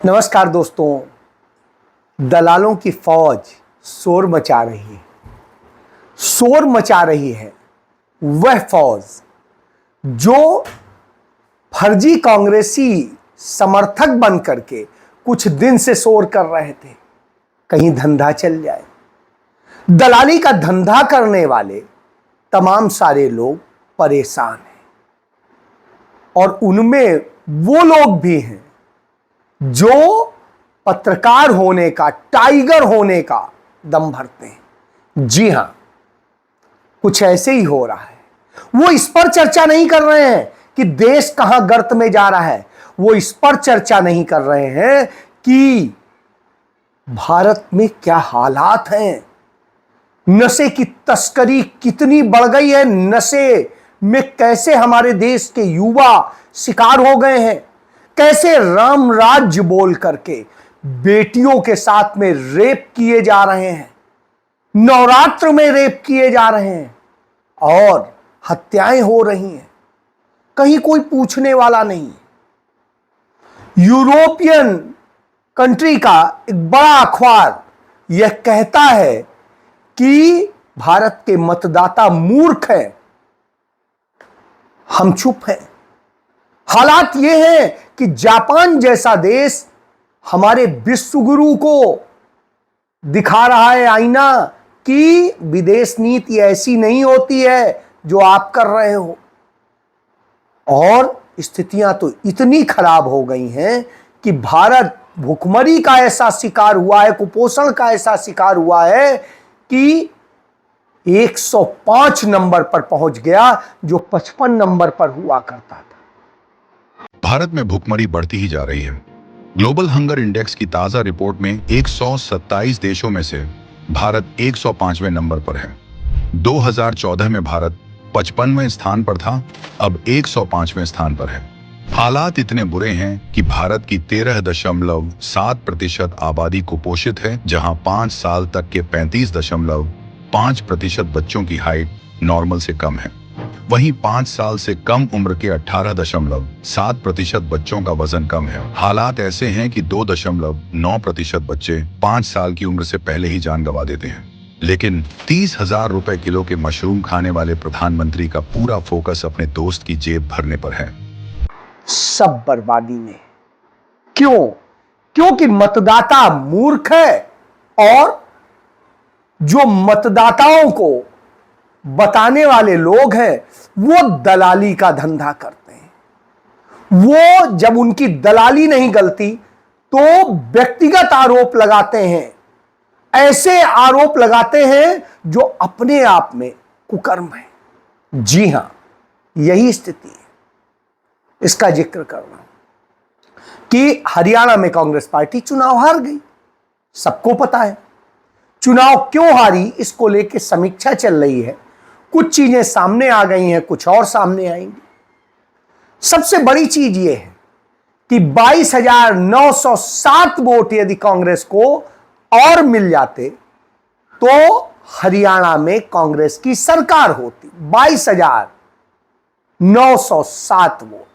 नमस्कार दोस्तों। दलालों की फौज शोर मचा रही है। शोर मचा रही है वह फौज जो फर्जी कांग्रेसी समर्थक बन करके कुछ दिन से शोर कर रहे थे कहीं धंधा चल जाए। दलाली का धंधा करने वाले तमाम सारे लोग परेशान हैं और उनमें वो लोग भी हैं जो पत्रकार होने का, टाइगर होने का दम भरते हैं। जी हां, कुछ ऐसे ही हो रहा है। वो इस पर चर्चा नहीं कर रहे हैं कि देश कहां गर्त में जा रहा है। वो इस पर चर्चा नहीं कर रहे हैं कि भारत में क्या हालात हैं, नशे की तस्करी कितनी बढ़ गई है, नशे में कैसे हमारे देश के युवा शिकार हो गए हैं, कैसे राम राज्य बोल करके बेटियों के साथ में रेप किए जा रहे हैं, नवरात्र में रेप किए जा रहे हैं और हत्याएं हो रही हैं। कहीं कोई पूछने वाला नहीं। यूरोपियन कंट्री का एक बड़ा अखबार यह कहता है कि भारत के मतदाता मूर्ख हैं। हम चुप हैं। हालात यह है कि जापान जैसा देश हमारे विश्वगुरु को दिखा रहा है आईना कि विदेश नीति ऐसी नहीं होती है जो आप कर रहे हो। और स्थितियां तो इतनी खराब हो गई हैं कि भारत भुखमरी का ऐसा शिकार हुआ है, कुपोषण का ऐसा शिकार हुआ है कि 105 नंबर पर पहुंच गया जो 55 नंबर पर हुआ करता था। भारत में भुखमरी बढ़ती ही जा रही है। ग्लोबल हंगर इंडेक्स की ताजा रिपोर्ट में 127 देशों में से भारत 105वें नंबर पर है। 2014 में भारत 55वें स्थान पर था, अब 105वें स्थान पर है। हालात इतने बुरे हैं कि भारत की 13.7% आबादी कुपोषित है, जहां 5 साल तक के 35.5% बच्चों की हाइट नॉर्मल से कम है। वहीं 5 साल से कम उम्र के 18.7% बच्चों का वजन कम है। हालात ऐसे हैं कि 2.9% बच्चे 5 साल की उम्र से पहले ही जान गंवा देते हैं। लेकिन 30,000 रुपए किलो के मशरूम खाने वाले प्रधानमंत्री का पूरा फोकस अपने दोस्त की जेब भरने पर है। सब बर्बादी में। क्यों? क्योंकि मतदाता मूर्ख है और जो मतदाताओं को बताने वाले लोग हैं वो दलाली का धंधा करते हैं। वो जब उनकी दलाली नहीं गलती तो व्यक्तिगत आरोप लगाते हैं, ऐसे आरोप लगाते हैं जो अपने आप में कुकर्म है। जी हां, यही स्थिति है। इसका जिक्र कर रहा हूं कि हरियाणा में कांग्रेस पार्टी चुनाव हार गई। सबको पता है चुनाव क्यों हारी, इसको लेकर समीक्षा चल रही है। कुछ चीजें सामने आ गई हैं, कुछ और सामने आएंगी। सबसे बड़ी चीज यह है कि 22,907 वोट यदि कांग्रेस को और मिल जाते तो हरियाणा में कांग्रेस की सरकार होती। 22,907 वोट।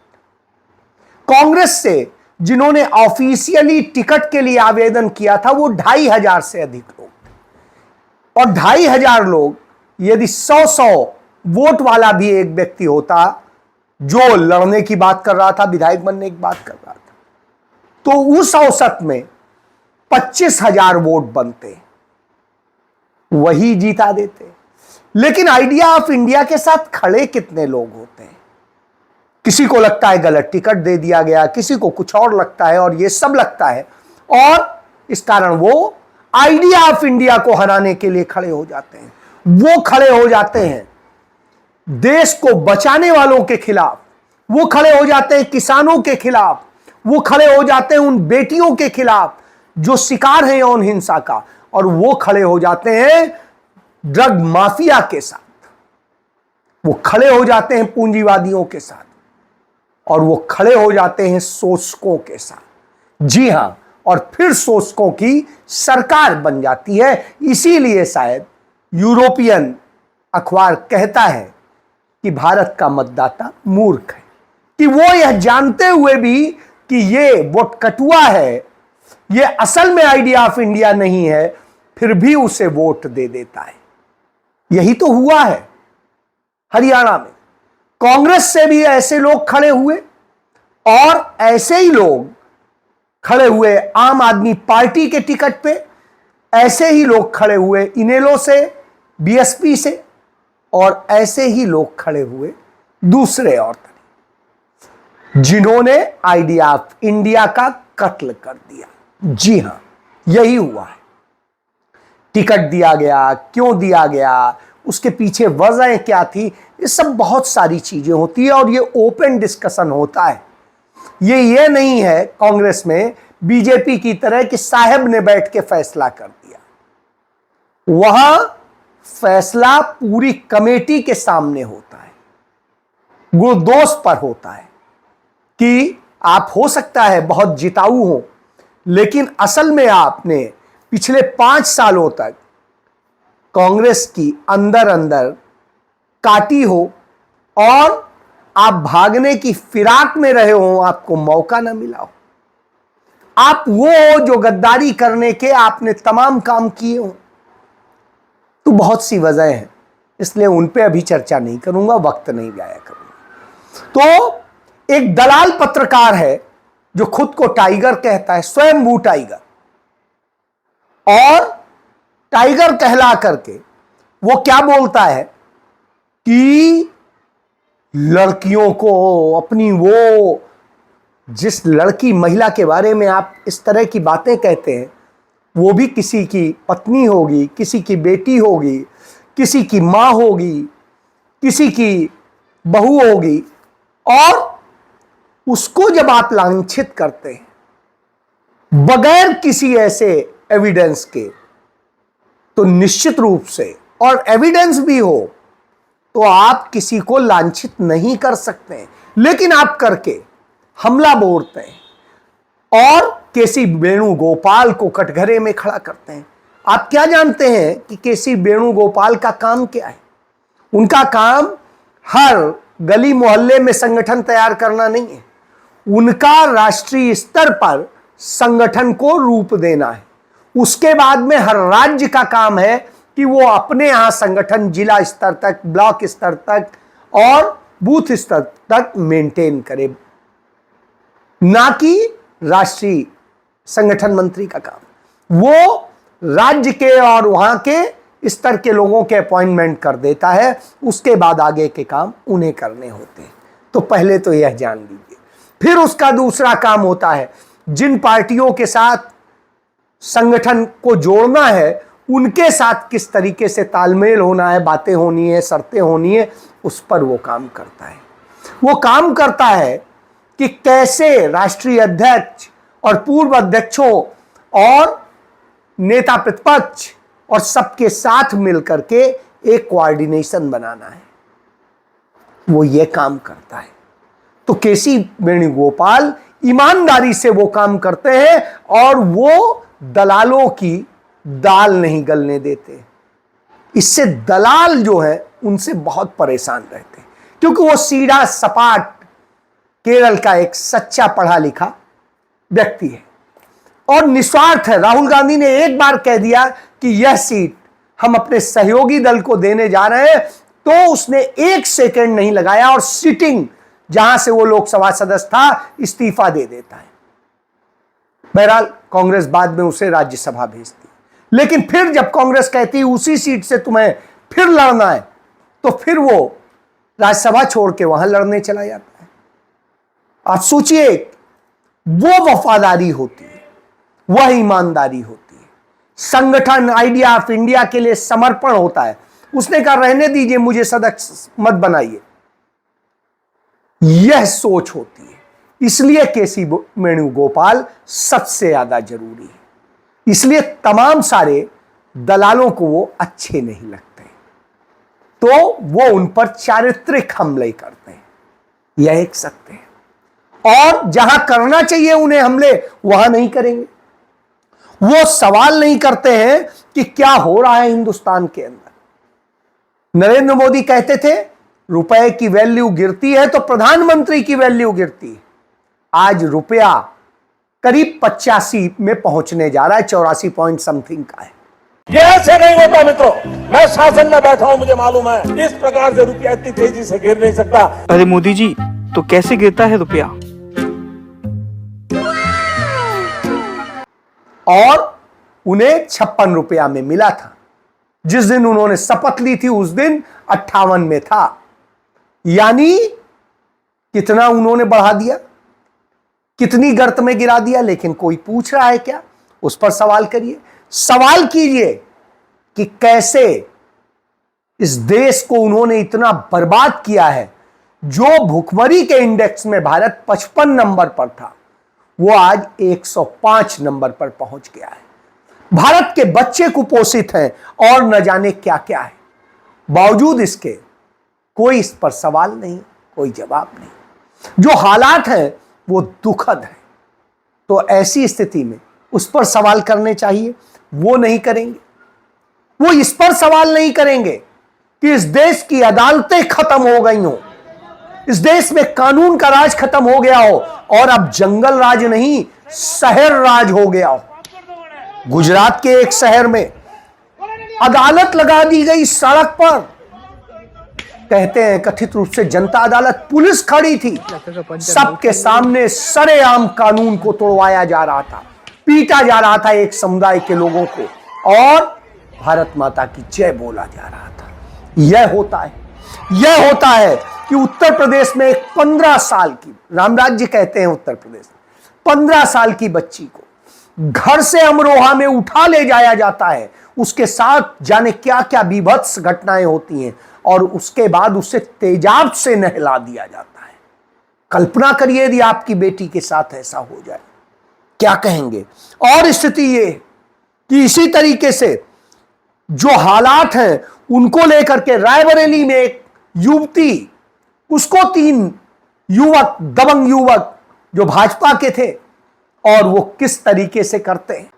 कांग्रेस से जिन्होंने ऑफिशियली टिकट के लिए आवेदन किया था वो 2,500 से अधिक लोग थे। और 2,500 लोग यदि 100 वोट वाला भी एक व्यक्ति होता जो लड़ने की बात कर रहा था, विधायक बनने की बात कर रहा था, तो उस औसत में 25,000 वोट बनते, वही जीता देते। लेकिन आइडिया ऑफ इंडिया के साथ खड़े कितने लोग होते हैं? किसी को लगता है गलत टिकट दे दिया गया, किसी को कुछ और लगता है, और ये सब लगता है, और इस कारण वो आइडिया ऑफ इंडिया को हराने के लिए खड़े हो जाते हैं। वो खड़े हो जाते हैं देश को बचाने वालों के खिलाफ, वो खड़े हो जाते हैं किसानों के खिलाफ, वो खड़े हो जाते हैं उन बेटियों के खिलाफ जो शिकार हैं यौन हिंसा का, और वो खड़े हो जाते हैं ड्रग माफिया के साथ, वो खड़े हो जाते हैं पूंजीवादियों के साथ, और वो खड़े हो जाते हैं शोषकों के साथ। जी हां, और फिर शोषकों की सरकार बन जाती है। इसीलिए शायद यूरोपियन अखबार कहता है कि भारत का मतदाता मूर्ख है, कि वो यह जानते हुए भी कि ये वोट कटुआ है ये असल में आइडिया ऑफ इंडिया नहीं है, फिर भी उसे वोट दे देता है। यही तो हुआ है हरियाणा में। कांग्रेस से भी ऐसे लोग खड़े हुए और ऐसे ही लोग खड़े हुए आम आदमी पार्टी के टिकट पे, ऐसे ही लोग खड़े हुए इनेलो से, बीएसपी से, और ऐसे ही लोग खड़े हुए दूसरे और तरह, जिन्होंने आइडिया ऑफ इंडिया का कत्ल कर दिया। जी हां, यही हुआ है। टिकट दिया गया, क्यों दिया गया, उसके पीछे वजह क्या थी, ये सब बहुत सारी चीजें होती है और ये ओपन डिस्कशन होता है। ये नहीं है कांग्रेस में बीजेपी की तरह कि साहब ने बैठ के फैसला कर दिया। वहां फैसला पूरी कमेटी के सामने होता है, गुरदोष पर होता है कि आप हो सकता है बहुत जिताऊ हो, लेकिन असल में आपने पिछले 5 सालों तक कांग्रेस की अंदर अंदर काटी हो और आप भागने की फिराक में रहे हो, आपको मौका ना मिला हो। आप वो हो जो गद्दारी करने के आपने तमाम काम किए हो। तो बहुत सी वजह है, इसलिए उन पे अभी चर्चा नहीं करूंगा, वक्त नहीं जाया करूंगा। तो एक दलाल पत्रकार है जो खुद को टाइगर कहता है, स्वयंभू टाइगर, और टाइगर कहला करके वो क्या बोलता है कि लड़कियों को अपनी, वो जिस लड़की महिला के बारे में आप इस तरह की बातें कहते हैं, वो भी किसी की पत्नी होगी, किसी की बेटी होगी, किसी की मां होगी, किसी की बहू होगी, और उसको जब आप लांछित करते हैं बगैर किसी ऐसे एविडेंस के, तो निश्चित रूप से, और एविडेंस भी हो, तो आप किसी को लांछित नहीं कर सकते, लेकिन आप करके हमला बोलते हैं और केसी वेणुगोपाल को कटघरे में खड़ा करते हैं। आप क्या जानते हैं कि केसी वेणुगोपाल का काम क्या है? उनका काम हर गली मोहल्ले में संगठन तैयार करना नहीं है, उनका राष्ट्रीय स्तर पर संगठन को रूप देना है। उसके बाद में हर राज्य का काम है कि वो अपने यहां संगठन जिला स्तर तक, ब्लॉक स्तर तक और बूथ स्तर तक मेंटेन करे, ना कि राष्ट्रीय संगठन मंत्री का काम। वो राज्य के और वहां के स्तर के लोगों के अपॉइंटमेंट कर देता है, उसके बाद आगे के काम उन्हें करने होते हैं। तो पहले तो यह जान लीजिए। फिर उसका दूसरा काम होता है, जिन पार्टियों के साथ संगठन को जोड़ना है उनके साथ किस तरीके से तालमेल होना है, बातें होनी है, शर्तें होनी है, उस पर वो काम करता है। वो काम करता है कि कैसे राष्ट्रीय अध्यक्ष और पूर्व अध्यक्षों और नेता प्रतिपक्ष और सबके साथ मिलकर के एक कोऑर्डिनेशन बनाना है, वो ये काम करता है। तो केसी वेणुगोपाल ईमानदारी से वो काम करते हैं और वो दलालों की दाल नहीं गलने देते। इससे दलाल जो है उनसे बहुत परेशान रहते हैं, क्योंकि वो सीधा सपाट केरल का एक सच्चा पढ़ा लिखा व्यक्ति है और निस्वार्थ है। राहुल गांधी ने एक बार कह दिया कि यह सीट हम अपने सहयोगी दल को देने जा रहे हैं, तो उसने 1 सेकंड नहीं लगाया और सिटिंग जहां से वो लोकसभा सदस्य था इस्तीफा दे देता है। बहरहाल कांग्रेस बाद में उसे राज्यसभा भेजती, लेकिन फिर जब कांग्रेस कहती उसी सीट से तुम्हें फिर लड़ना है, तो फिर वो राज्यसभा छोड़ के वहां लड़ने चला जाता है। आप सोचिए, वो वफादारी होती है, वह ईमानदारी होती है, संगठन आइडिया ऑफ इंडिया के लिए समर्पण होता है। उसने कहा रहने दीजिए, मुझे सदस्य मत बनाइए, यह सोच होती है। इसलिए केसी वेणुगोपाल सबसे ज्यादा जरूरी है, इसलिए तमाम सारे दलालों को वो अच्छे नहीं लगते, तो वो उन पर चारित्रिक हमले करते हैं, यह एक सत्य है। और जहां करना चाहिए उन्हें हमले, वहां नहीं करेंगे। वो सवाल नहीं करते हैं कि क्या हो रहा है हिंदुस्तान के अंदर। नरेंद्र मोदी कहते थे रुपए की वैल्यू गिरती है तो प्रधानमंत्री की वैल्यू गिरती है। आज रुपया करीब 85 में पहुंचने जा रहा है, 84 पॉइंट समथिंग का है। ये ऐसे नहीं होता मित्रों, मैं शासन में बैठा हूं, मुझे मालूम है इस प्रकार से रुपया इतनी तेजी से गिर नहीं सकता। अरे मोदी जी, तो कैसे गिरता है रुपया? और उन्हें 56 रुपया में मिला था। जिस दिन उन्होंने शपथ ली थी उस दिन 58 में था। यानी कितना उन्होंने बढ़ा दिया, कितनी गर्त में गिरा दिया। लेकिन कोई पूछ रहा है क्या? उस पर सवाल करिए, सवाल कीजिए कि कैसे इस देश को उन्होंने इतना बर्बाद किया है। जो भुखमरी के इंडेक्स में भारत 55 नंबर पर था, वो आज 105 नंबर पर पहुंच गया है। भारत के बच्चे कुपोषित हैं और न जाने क्या क्या है। बावजूद इसके कोई इस पर सवाल नहीं, कोई जवाब नहीं। जो हालात हैं वो दुखद है। तो ऐसी स्थिति में उस पर सवाल करने चाहिए, वो नहीं करेंगे। वो इस पर सवाल नहीं करेंगे कि इस देश की अदालतें खत्म हो गई हो, इस देश में कानून का राज खत्म हो गया हो और अब जंगल राज नहीं, शहर राज हो गया हो। गुजरात के एक शहर में अदालत लगा दी गई सड़क पर, कहते हैं कथित रूप से जनता अदालत। पुलिस खड़ी थी, सबके सामने सरेआम कानून को तोड़वाया जा रहा था, पीटा जा रहा था एक समुदाय के लोगों को और भारत माता की जय बोला जा रहा था। यह होता है कि उत्तर प्रदेश में एक 15 साल की, रामराज्य कहते हैं उत्तर प्रदेश, 15 साल की बच्ची को घर से अमरोहा में उठा ले जाया जाता है। उसके साथ जाने क्या क्या बीभत्स घटनाएं होती हैं और उसके बाद उसे तेजाब से नहला दिया जाता है। कल्पना करिए यदि आपकी बेटी के साथ ऐसा हो जाए, क्या कहेंगे? और स्थिति ये कि इसी तरीके से जो हालात हैं उनको लेकर के रायबरेली में एक युवती, उसको 3 युवक, दबंग युवक जो भाजपा के थे, और वो किस तरीके से करते हैं।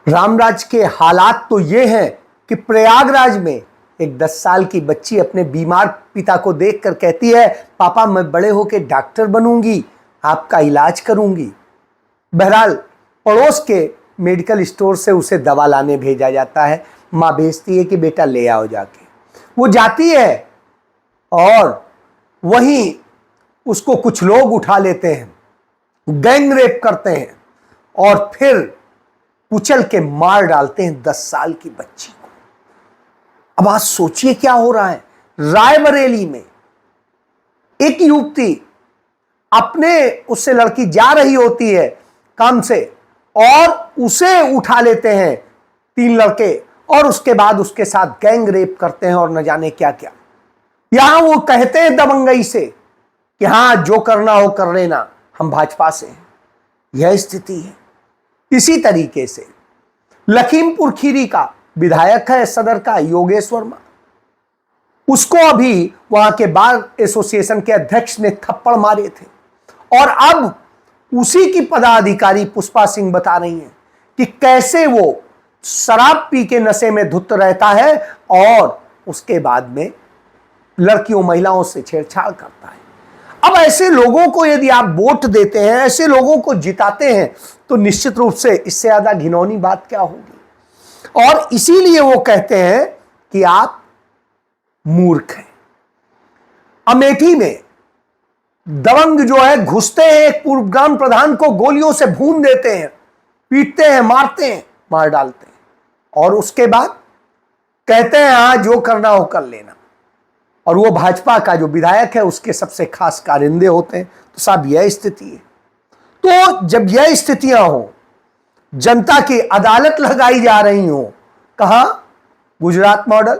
रामराज के हालात तो ये हैं कि प्रयागराज में एक 10 साल की बच्ची अपने बीमार पिता को देखकर कहती है, पापा मैं बड़े होकर डॉक्टर बनूंगी, आपका इलाज करूंगी। बहरहाल पड़ोस के मेडिकल स्टोर से उसे दवा लाने भेजा जाता है। माँ भेजती है कि बेटा ले आओ जाके। वो जाती है और वहीं उसको कुछ लोग उठा लेते हैं, गैंग रेप करते हैं और फिर कुचल के मार डालते हैं 10 साल की बच्ची को। अब आज सोचिए क्या हो रहा है। रायबरेली में एक युवती अपने, उससे लड़की जा रही होती है काम से और उसे उठा लेते हैं 3 लड़के और उसके बाद उसके साथ गैंग रेप करते हैं और न जाने क्या क्या। यहां वो कहते हैं दबंगई से कि हां जो करना हो कर लेना, हम भाजपा से हैं। यह स्थिति है। इसी तरीके से लखीमपुर खीरी का विधायक है सदर का योगेश वर्मा, उसको अभी वहां के बार एसोसिएशन के अध्यक्ष ने थप्पड़ मारे थे और अब उसी की पदाधिकारी पुष्पा सिंह बता रही हैं कि कैसे वो शराब पी के नशे में धुत रहता है और उसके बाद में लड़कियों महिलाओं से छेड़छाड़ करता है। अब ऐसे लोगों को यदि आप वोट देते हैं, ऐसे लोगों को जिताते हैं, तो निश्चित रूप से इससे ज्यादा घिनौनी बात क्या होगी। और इसीलिए वो कहते हैं कि आप मूर्ख हैं। अमेठी में दबंग जो है घुसते हैं, एक पूर्व ग्राम प्रधान को गोलियों से भून देते हैं, पीटते हैं, मारते हैं, मार डालते हैं और उसके बाद कहते हैं हाँ जो करना हो कर लेना। और वो भाजपा का जो विधायक है उसके सबसे खास कारिंदे होते हैं। तो साहब यह स्थिति है। तो जब यह स्थितियां हो, जनता की अदालत लगाई जा रही हो, कहां? गुजरात मॉडल,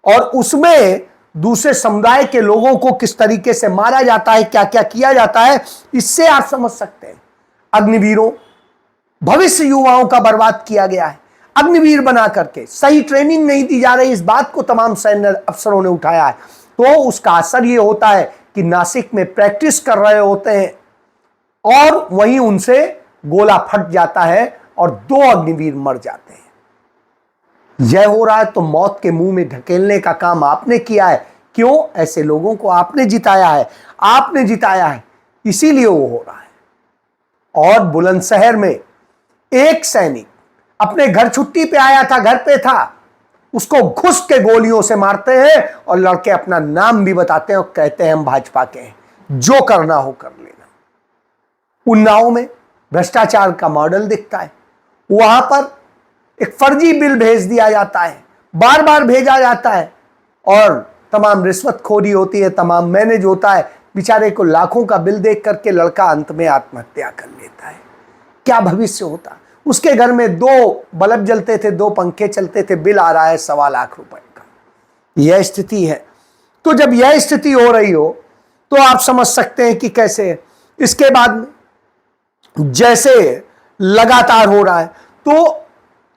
और उसमें दूसरे समुदाय के लोगों को किस तरीके से मारा जाता है, क्या क्या किया जाता है, इससे आप समझ सकते हैं। अग्निवीरों, भविष्य युवाओं का बर्बाद किया गया है। अग्निवीर बना करके सही ट्रेनिंग नहीं दी जा रही, इस बात को तमाम सैन्य अफसरों ने उठाया है। तो उसका असर यह होता है कि नासिक में प्रैक्टिस कर रहे होते हैं और वहीं उनसे गोला फट जाता है और 2 अग्निवीर मर जाते हैं। यह हो रहा है तो मौत के मुंह में ढकेलने का काम आपने किया है। क्यों? ऐसे लोगों को आपने जिताया है, इसीलिए वो हो रहा है। और बुलंदशहर में एक सैनिक अपने घर छुट्टी पे आया था, घर पे था, उसको घुस के गोलियों से मारते हैं और लड़के अपना नाम भी बताते हैं और कहते हैं हम भाजपा के हैं, जो करना हो कर लेना। उन्नाव में भ्रष्टाचार का मॉडल दिखता है, वहां पर एक फर्जी बिल भेज दिया जाता है, बार बार भेजा जाता है और तमाम रिश्वतखोरी होती है, तमाम मैनेज होता है, बेचारे को लाखों का बिल देख करके लड़का अंत में आत्महत्या कर लेता है। क्या भविष्य होता? उसके घर में 2 बल्ब जलते थे, 2 पंखे चलते थे, बिल आ रहा है 1.25 लाख रुपए का। यह स्थिति है। तो जब यह स्थिति हो रही हो तो आप समझ सकते हैं कि कैसे इसके बाद में जैसे लगातार हो रहा है, तो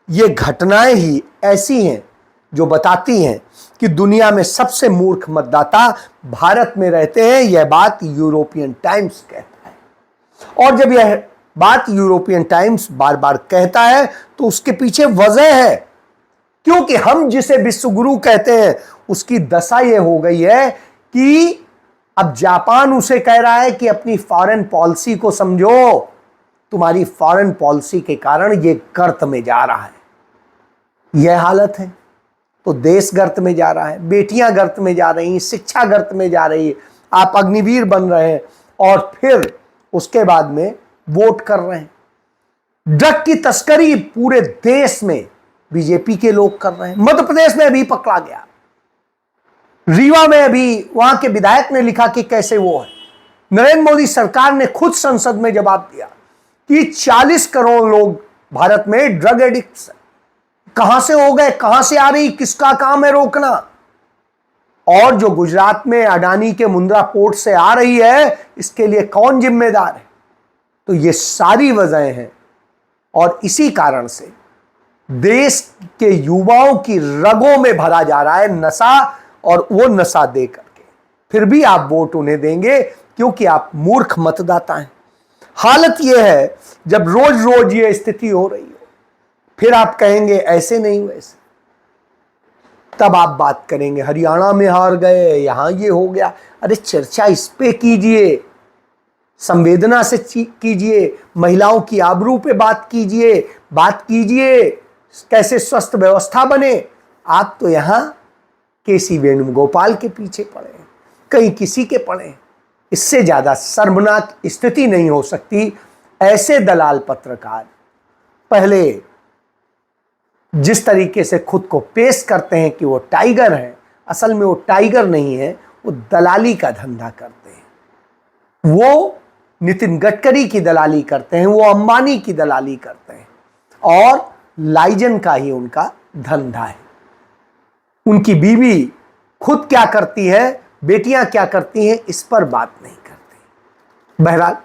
ये घटनाएं ही ऐसी हैं जो बताती हैं कि दुनिया में सबसे मूर्ख मतदाता भारत में रहते हैं। यह बात यूरोपियन टाइम्स कहता है। और जब यह बात यूरोपियन टाइम्स बार बार कहता है तो उसके पीछे वजह है, क्योंकि हम जिसे विश्व गुरु कहते हैं उसकी दशा यह हो गई है कि अब जापान उसे कह रहा है कि अपनी फॉरेन पॉलिसी को समझो, तुम्हारी फॉरेन पॉलिसी के कारण यह गर्त में जा रहा है। यह हालत है तो देश गर्त में जा रहा है, बेटियां गर्त में जा रही हैं, शिक्षा गर्त में जा रही है, आप अग्निवीर बन रहे हैं और फिर उसके बाद में वोट कर रहे हैं। ड्रग की तस्करी पूरे देश में बीजेपी के लोग कर रहे हैं। मध्य प्रदेश में अभी पकड़ा गया, रीवा में अभी वहां के विधायक ने लिखा कि कैसे वो है। नरेंद्र मोदी सरकार ने खुद संसद में जवाब दिया कि 40 करोड़ लोग भारत में ड्रग एडिक्ट्स कहां से हो गए, कहां से आ रही, किसका काम है रोकना। और जो गुजरात में अडानी के मुंद्रा पोर्ट से आ रही है, इसके लिए कौन जिम्मेदार है? तो ये सारी वजहें हैं और इसी कारण से देश के युवाओं की रगों में भरा जा रहा है नशा, और वो नशा दे करके फिर भी आप वोट उन्हें देंगे क्योंकि आप मूर्ख मतदाता हैं। हालत यह है जब रोज रोज ये स्थिति हो रही हो, फिर आप कहेंगे ऐसे नहीं वैसे, तब आप बात करेंगे हरियाणा में हार गए, यहां ये हो गया। अरे चर्चा इस पे कीजिए, संवेदना से कीजिए, महिलाओं की आबरू पे बात कीजिए कैसे स्वस्थ व्यवस्था बने। आप तो यहां केसी वेणुगोपाल के पीछे पड़े, कहीं किसी के पड़े। इससे ज्यादा शर्मनाक स्थिति नहीं हो सकती। ऐसे दलाल पत्रकार पहले जिस तरीके से खुद को पेश करते हैं कि वो टाइगर है, असल में वो टाइगर नहीं है, वो दलाली का धंधा करते हैं। वो नितिन गडकरी की दलाली करते हैं, वो अंबानी की दलाली करते हैं और लाइजन का ही उनका धंधा है। उनकी बीवी खुद क्या करती है, बेटियां क्या करती हैं, इस पर बात नहीं करती। बहरहाल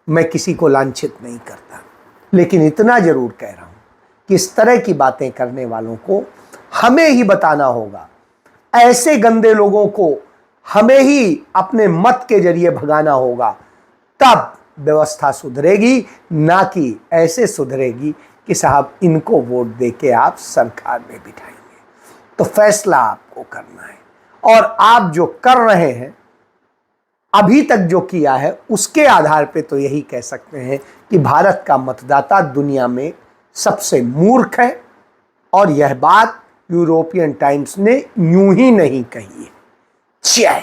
मैं किसी को लांछित नहीं करता, लेकिन इतना जरूर कह रहा हूं कि इस तरह की बातें करने वालों को हमें ही बताना होगा। ऐसे गंदे लोगों को हमें ही अपने मत के जरिए भगाना होगा, तब व्यवस्था सुधरेगी, ना कि ऐसे सुधरेगी कि साहब इनको वोट देके आप सरकार में बिठाएंगे। तो फैसला आपको करना है और आप जो कर रहे हैं, अभी तक जो किया है, उसके आधार पे तो यही कह सकते हैं कि भारत का मतदाता दुनिया में सबसे मूर्ख है। और यह बात यूरोपियन टाइम्स ने यूं ही नहीं कही है। जय